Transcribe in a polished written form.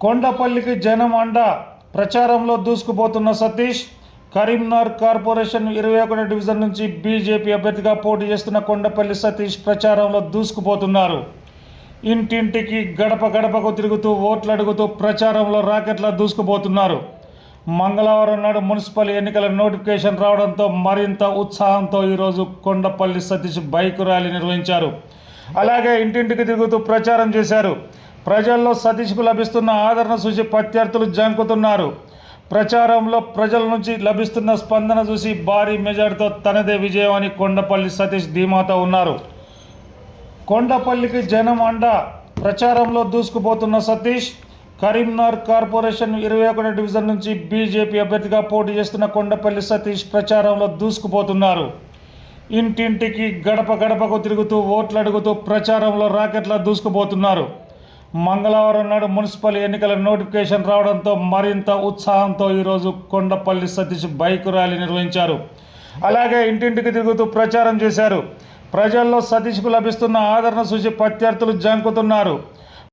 కొండపల్లికి జనం అండ ప్రచారంలో దూసుకుపోతున్న సతీష్. కరీంనగర్ కార్పొరేషన్ 21 డివిజన్ నుంచి బీజేపీ అభ్యర్థిగా పోటీ చేస్తున్న కొండపల్లి సతీష్ ప్రచారంలో దూసుకుపోతున్నారు. ఇంటింటికి గడప గడపకు తిరుగుతూ ఓట్లు అడుగుతూ ప్రచారంలో రాకెట్లా దూసుకుపోతున్నారు. మంగళవారం నాడు మున్సిపల్ ఎన్నికల నోటిఫికేషన్ రావడంతో మరింత ఉత్సాహంతో ఈరోజు కొండపల్లి సతీష్ బైక్ ర్యాలీ నిర్వహించారు. అలాగే ఇంటింటికి తిరుగుతూ ప్రచారం చేశారు. ప్రజల్లో సతీష్కు లభిస్తున్న ఆదరణ చూసి ప్రత్యర్థులు జంకుతున్నారు. ప్రచారంలో ప్రజల నుంచి లభిస్తున్న స్పందన చూసి భారీ మెజార్టీతో తనదే విజయం అని కొండపల్లి సతీష్ ధీమాతో ఉన్నారు. కొండపల్లికి జనం అండ ప్రచారంలో దూసుకుపోతున్న సతీష్. కరీంనగర్ కార్పొరేషన్ 21 డివిజన్ నుంచి బీజేపీ అభ్యర్థిగా పోటీ చేస్తున్న కొండపల్లి సతీష్ ప్రచారంలో దూసుకుపోతున్నారు. ఇంటింటికి గడప గడపకు తిరుగుతూ ఓట్లు అడుగుతూ ప్రచారంలో రాకెట్లా దూసుకుపోతున్నారు. మంగళవారం నాడు మున్సిపల్ ఎన్నికల నోటిఫికేషన్ రావడంతో మరింత ఉత్సాహంతో ఈరోజు కొండపల్లి సతీష్ బైక్ ర్యాలీ నిర్వహించారు. అలాగే ఇంటింటికి తిరుగుతూ ప్రచారం చేశారు. ప్రజల్లో సతీష్కు లభిస్తున్న ఆదరణ చూసి ప్రత్యర్థులు జంకుతున్నారు.